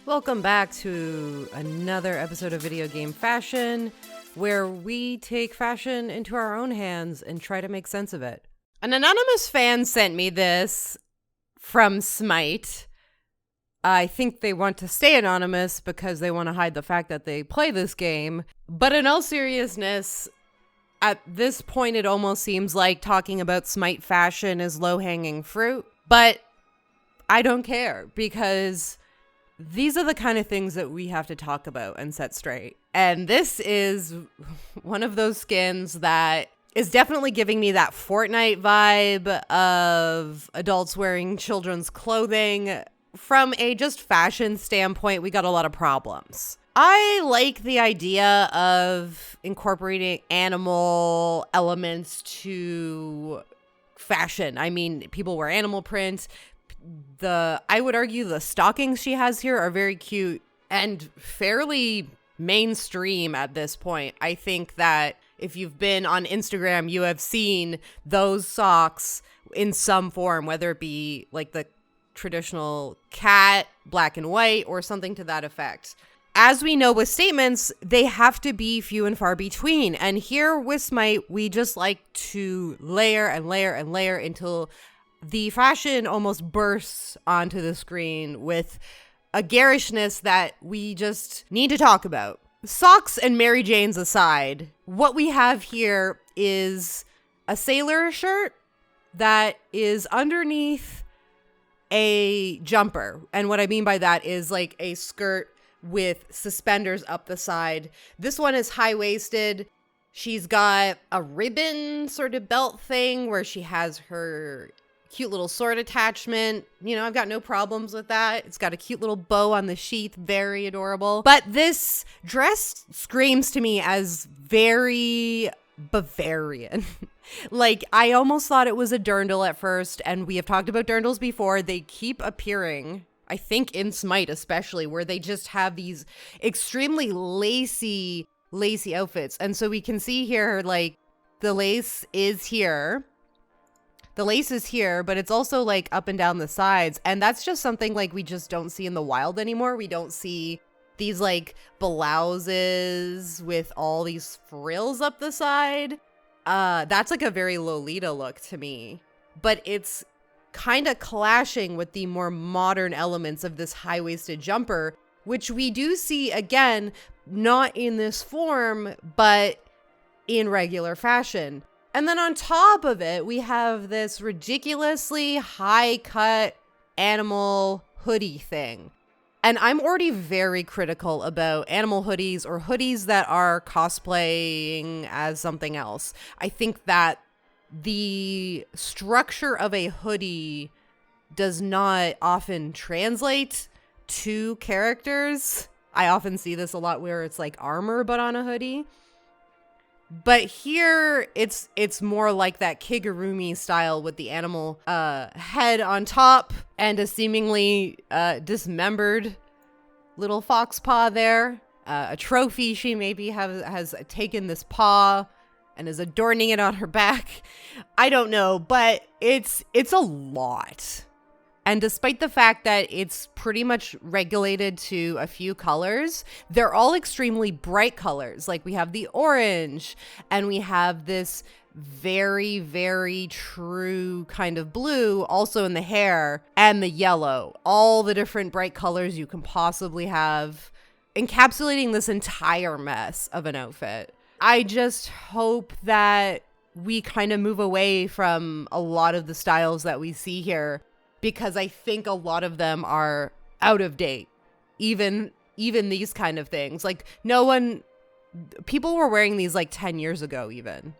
Welcome back to another episode of Video Game Fashion, where we take fashion into our own hands and try to make sense of it. An anonymous fan sent me this from Smite. I think they want to stay anonymous because they want to hide the fact that they play this game. But in all seriousness, at this point, it almost seems like talking about Smite fashion is low-hanging fruit. But I don't care, because these are the kind of things that we have to talk about and set straight. And this is one of those skins that is definitely giving me that Fortnite vibe of adults wearing children's clothing. From a just fashion standpoint, we got a lot of problems. I like the idea of incorporating animal elements to fashion. I mean, people wear animal print. I would argue the stockings she has here are very cute and fairly mainstream at this point. I think that if you've been on Instagram, you have seen those socks in some form, whether it be like the traditional cat, black and white, or something to that effect. As we know with statements, they have to be few and far between. And here with Smite, we just like to layer and layer and layer until the fashion almost bursts onto the screen with a garishness that we just need to talk about. Socks and Mary Janes aside, what we have here is a sailor shirt that is underneath a jumper. And what I mean by that is like a skirt with suspenders up the side. This one is high-waisted. She's got a ribbon sort of belt thing where she has her cute little sword attachment. You know, I've got no problems with that. It's got a cute little bow on the sheath. Very adorable. But this dress screams to me as very Bavarian. Like, I almost thought it was a dirndl at first, and we have talked about dirndls before. They keep appearing, I think in Smite especially, where they just have these extremely lacy outfits. And so we can see here, like, the lace is here. The lace is here, but it's also like up and down the sides. And that's just something like we just don't see in the wild anymore. We don't see these like blouses with all these frills up the side. That's like a very Lolita look to me. But it's kind of clashing with the more modern elements of this high-waisted jumper, which we do see again, not in this form, but in regular fashion. And then on top of it, we have this ridiculously high-cut animal hoodie thing. And I'm already very critical about animal hoodies or hoodies that are cosplaying as something else. I think that the structure of a hoodie does not often translate to characters. I often see this a lot where it's like armor, but on a hoodie. But here, it's more like that Kigurumi style with the animal head on top and a seemingly dismembered little fox paw there. A trophy she maybe has taken this paw and is adorning it on her back. I don't know, but it's a lot. And despite the fact that it's pretty much regulated to a few colors, they're all extremely bright colors. Like we have the orange and we have this very, very true kind of blue also in the hair and the yellow. All the different bright colors you can possibly have, encapsulating this entire mess of an outfit. I just hope that we kind of move away from a lot of the styles that we see here, because I think a lot of them are out of date. Even these kind of things. Like people were wearing these like 10 years ago even.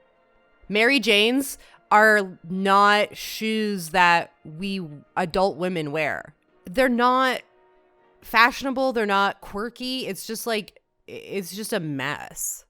Mary Janes are not shoes that we adult women wear. They're not fashionable. They're not quirky. It's just a mess.